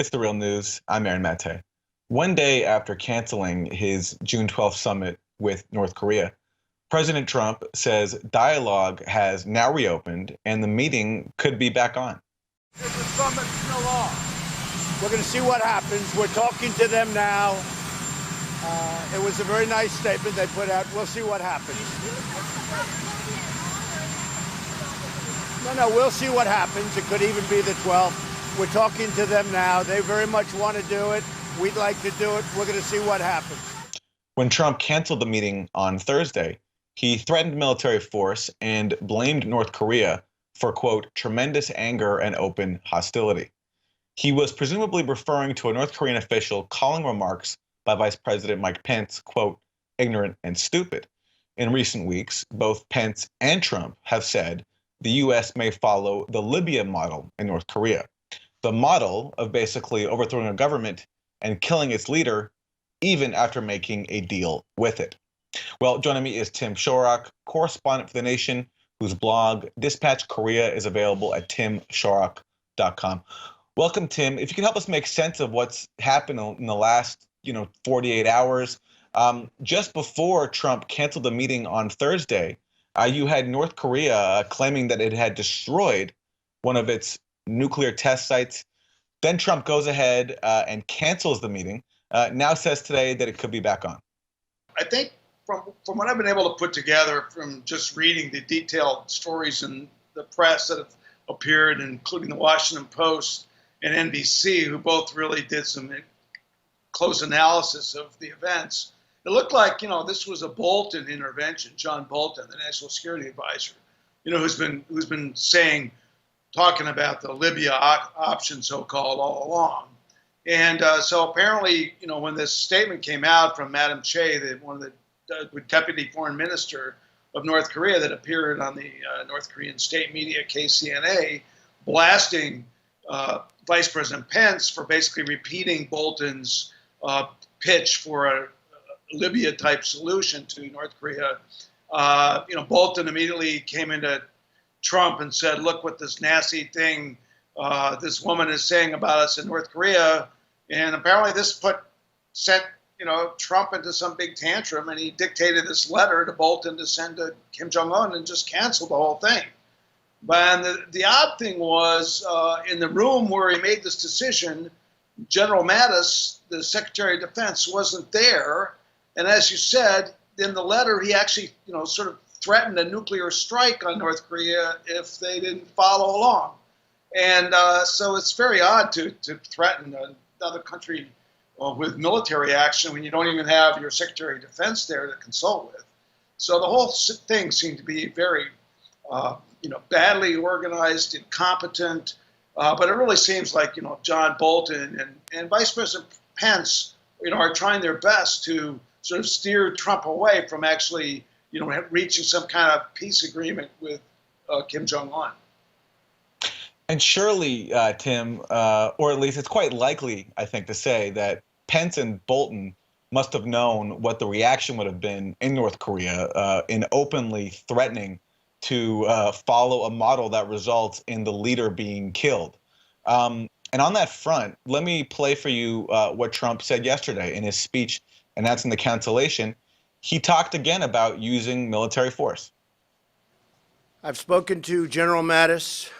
It's the real news. I'm Aaron Mate. One day after canceling his June 12th summit with North Korea, President Trump says dialogue has now reopened and the meeting could be back on. Is the summit still on? We're going to see what happens. We're talking to them now. It was a very nice statement they put out. We'll see what happens. No, we'll see what happens. It could even be the 12th. We're talking to them now. They very much want to do it. We'd like to do it. We're going to see what happens. When Trump canceled the meeting on Thursday, he threatened military force and blamed North Korea for, quote, tremendous anger and open hostility. He was presumably referring to a North Korean official calling remarks by Vice President Mike Pence, quote, ignorant and stupid. In recent weeks, both Pence and Trump have said the U.S. may follow the Libya model in North Korea, the model of basically overthrowing a government and killing its leader, even after making a deal with it. Well, joining me is Tim Shorrock, correspondent for The Nation, whose blog Dispatch Korea is available at timshorrock.com. Welcome, Tim. If you can help us make sense of what's happened in the last 48 hours. Just before Trump canceled the meeting on Thursday, you had North Korea claiming that it had destroyed one of its nuclear test sites. Then Trump goes ahead and cancels the meeting, now says today that it could be back on. I think from what I've been able to put together from just reading the detailed stories in the press that have appeared, including the Washington Post and NBC, who both really did some close analysis of the events, it looked like, this was a Bolton intervention. John Bolton, the National Security Advisor, who's been talking about the Libya option, so-called, all along. And so apparently, when this statement came out from Madam Che, one of the deputy foreign minister of North Korea, that appeared on the North Korean state media KCNA, blasting Vice President Pence for basically repeating Bolton's pitch for a Libya-type solution to North Korea. Bolton immediately came into Trump and said, look what this nasty thing this woman is saying about us in North Korea. And apparently this sent Trump into some big tantrum, and he dictated this letter to Bolton to send to Kim Jong-un and just canceled the whole thing. But the odd thing was, in the room where he made this decision, General Mattis, the Secretary of Defense, wasn't there. And as you said, in the letter, he actually, sort of threatened a nuclear strike on North Korea if they didn't follow along. And so it's very odd to threaten another country with military action when you don't even have your Secretary of Defense there to consult with. So the whole thing seemed to be very, badly organized, incompetent. But it really seems like, John Bolton and Vice President Pence, are trying their best to sort of steer Trump away from actually, reaching some kind of peace agreement with Kim Jong-un. And surely, Tim, or at least it's quite likely, I think, to say that Pence and Bolton must have known what the reaction would have been in North Korea in openly threatening to follow a model that results in the leader being killed. And on that front, let me play for you what Trump said yesterday in his speech announcing the cancellation. He talked again about using military force. I've spoken to General Mattis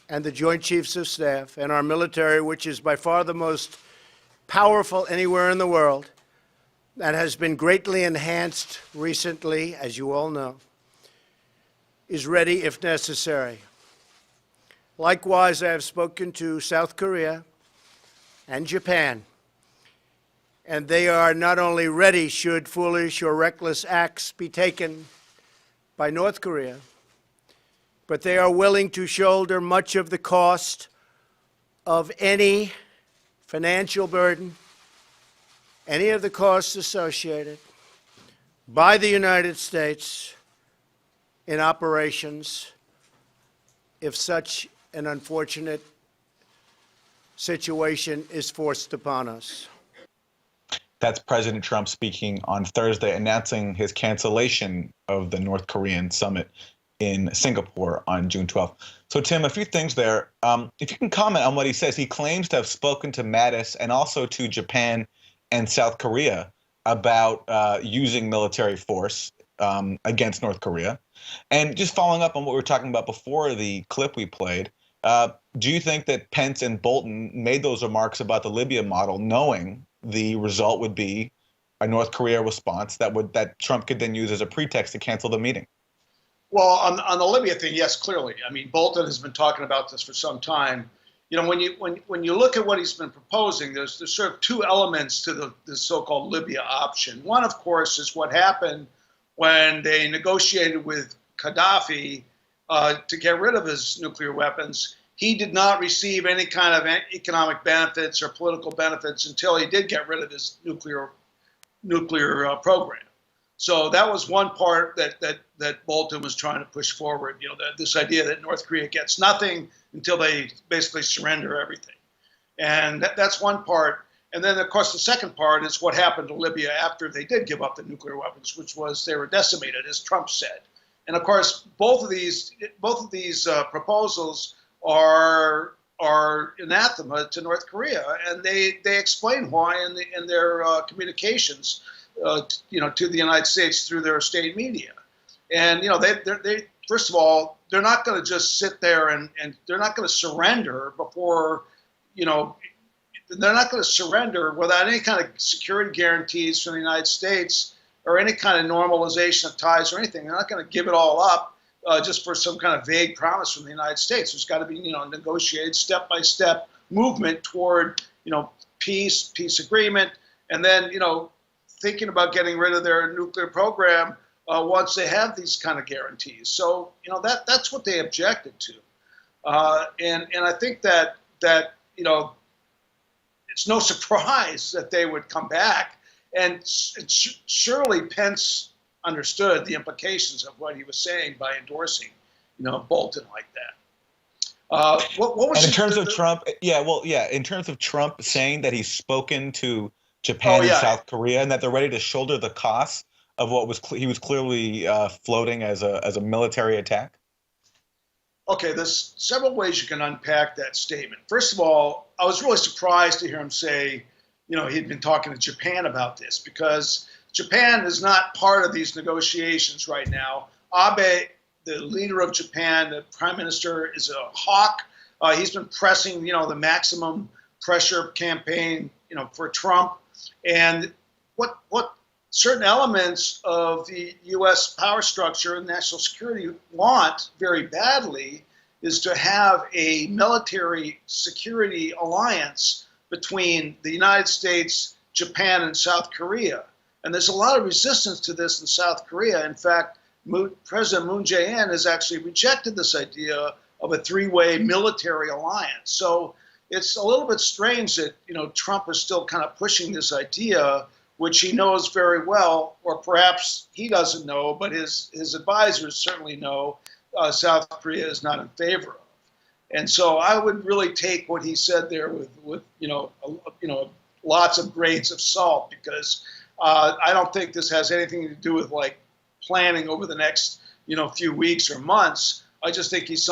and the Joint Chiefs of Staff and our military, which is by far the most powerful anywhere in the world, and has been greatly enhanced recently, as you all know, is ready if necessary. Likewise, I have spoken to South Korea and Japan, and they are not only ready should foolish or reckless acts be taken by North Korea, but they are willing to shoulder much of the cost of any financial burden, any of the costs associated by the United States in operations if such an unfortunate situation is forced upon us. That's President Trump speaking on Thursday, announcing his cancellation of the North Korean summit. in Singapore on June 12th. So, Tim, a few things there. If you can comment on what he says, he claims to have spoken to Mattis and also to Japan and South Korea about using military force against North Korea. And just following up on what we were talking about before the clip we played, do you think that Pence and Bolton made those remarks about the Libya model knowing the result would be a North Korea response that Trump could then use as a pretext to cancel the meeting? Well, on the Libya thing, yes, clearly. I mean, Bolton has been talking about this for some time. You know, when you look at what he's been proposing, there's sort of two elements to the so-called Libya option. One, of course, is what happened when they negotiated with Gaddafi to get rid of his nuclear weapons. He did not receive any kind of economic benefits or political benefits until he did get rid of his nuclear program. So that was one part that Bolton was trying to push forward. You know, this idea that North Korea gets nothing until they basically surrender everything, and that's one part. And then, of course, the second part is what happened to Libya after they did give up the nuclear weapons, which was they were decimated, as Trump said. And of course, both of these proposals are anathema to North Korea, and they explain why in their communications, to the United States through their state media. And they first of all, they're not going to just sit there and they're not going to surrender before, they're not going to surrender without any kind of security guarantees from the United States or any kind of normalization of ties or anything. They're not going to give it all up just for some kind of vague promise from the United States. There's got to be, negotiated step-by-step movement toward, peace agreement, and then, thinking about getting rid of their nuclear program once they have these kind of guarantees. So, that's what they objected to. And I think that it's no surprise that they would come back. And surely Pence understood the implications of what he was saying by endorsing, Bolton like that. What was and in terms of Trump? In terms of Trump saying that he's spoken to Japan and South Korea and that they're ready to shoulder the costs of what he was clearly floating as a military attack. Okay, there's several ways you can unpack that statement. First of all, I was really surprised to hear him say, he'd been talking to Japan about this, because Japan is not part of these negotiations right now. Abe, the leader of Japan, the prime minister, is a hawk. He's been pressing, the maximum pressure campaign, for Trump. And what certain elements of the U.S. power structure and national security want very badly is to have a military security alliance between the United States, Japan, and South Korea. And there's a lot of resistance to this in South Korea. In fact, President Moon Jae-in has actually rejected this idea of a three-way military alliance. So it's a little bit strange that, Trump is still kind of pushing this idea, which he knows very well, or perhaps he doesn't know, but his advisors certainly know South Korea is not in favor of. And so I would really take what he said there with lots of grains of salt, because I don't think this has anything to do with like planning over the next few weeks or months. I just think he's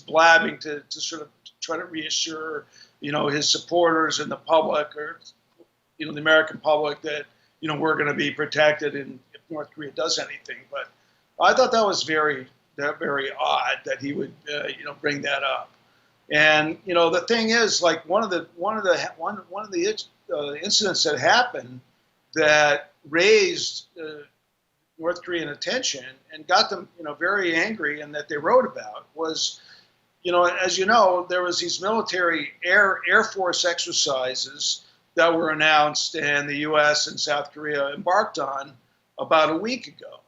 blabbing to sort of try to reassure his supporters and the public, or the American public, that we're going to be protected if North Korea does anything. But I thought that was very odd that he would bring that up. And the thing is, like one of the incidents that happened that raised North Korean attention and got them very angry, and that they wrote about, was as there was these military Air Force exercises that were announced and the U.S. and South Korea embarked on about a week ago.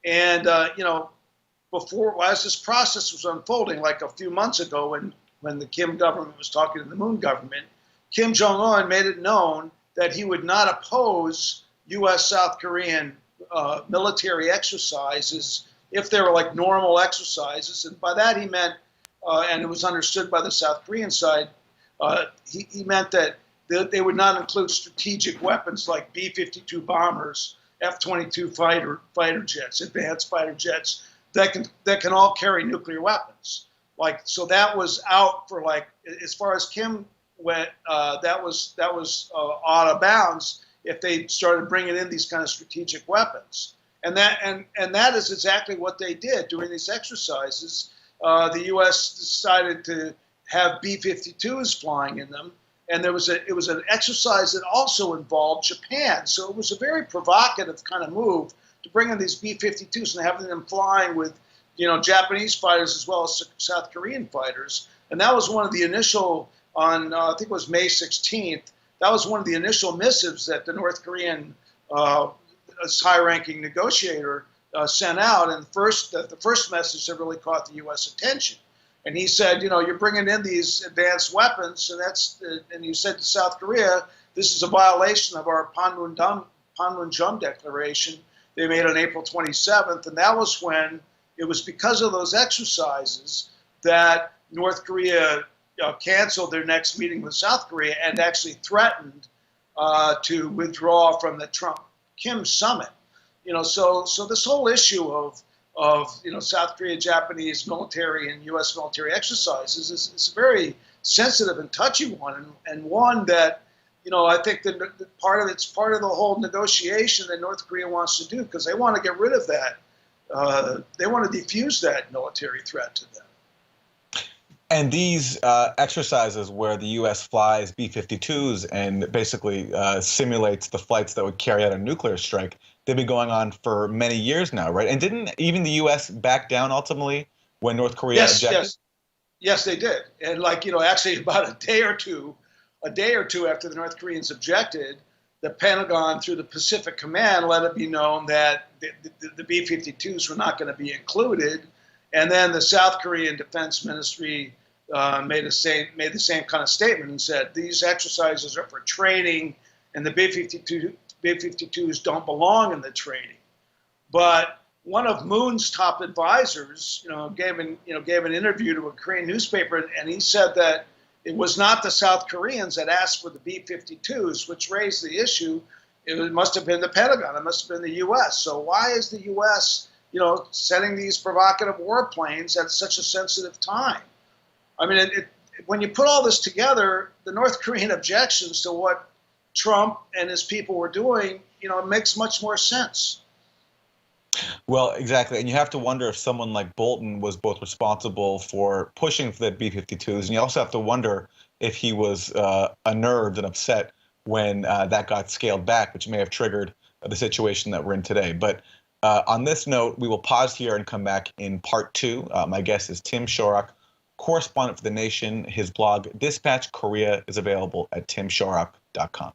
And, as this process was unfolding, like a few months ago when the Kim government was talking to the Moon government, Kim Jong-un made it known that he would not oppose U.S.-South Korean military exercises if they were like normal exercises. And by that he meant, and it was understood by the South Korean side, he meant that they would not include strategic weapons like B-52 bombers, F-22 fighter jets, advanced fighter jets, that can all carry nuclear weapons. Like, so that was out for, like, as far as Kim went, that was out of bounds if they started bringing in these kind of strategic weapons. And that is exactly what they did during these exercises. The U.S. decided to have B-52s flying in them, and it was an exercise that also involved Japan. So it was a very provocative kind of move to bring in these B-52s and having them flying with, Japanese fighters as well as South Korean fighters. And that was one of the initial, on I think it was May 16th, that was one of the initial missives that the North Korean high-ranking negotiator sent out. And the first message that really caught the U.S. attention. And he said, you're bringing in these advanced weapons, and you said to South Korea, this is a violation of our Panmunjom Declaration they made on April 27th. And that was when it was because of those exercises that North Korea canceled their next meeting with South Korea and actually threatened to withdraw from the Trump-Kim summit. So this whole issue of South Korea, Japanese military and U.S. military exercises is a very sensitive and touchy one, and one that, I think that it's part of the whole negotiation that North Korea wants to do, because they want to get rid of that. They want to defuse that military threat to them. And these exercises where the U.S. flies B-52s and basically simulates the flights that would carry out a nuclear strike, they've been going on for many years now, right? And didn't even the U.S. back down ultimately when North Korea objected? Yes, they did. And actually about a day or two after the North Koreans objected, the Pentagon, through the Pacific Command, let it be known that the B-52s were not going to be included. And then the South Korean Defense Ministry made the same kind of statement and said these exercises are for training, and the B-52s don't belong in the training. But one of Moon's top advisors, gave an interview to a Korean newspaper, and he said that it was not the South Koreans that asked for the B-52s, which raised the issue. It must have been the Pentagon. It must have been the U.S. So why is the U.S. Sending these provocative warplanes at such a sensitive time? I mean, when you put all this together, the North Korean objections to what Trump and his people were doing, it makes much more sense. Well, exactly. And you have to wonder if someone like Bolton was responsible for pushing for the B-52s. And you also have to wonder if he was unnerved and upset when that got scaled back, which may have triggered the situation that we're in today. But on this note, we will pause here and come back in part 2. My guest is Tim Shorrock, correspondent for The Nation. His blog, Dispatch Korea, is available at timshorrock.com.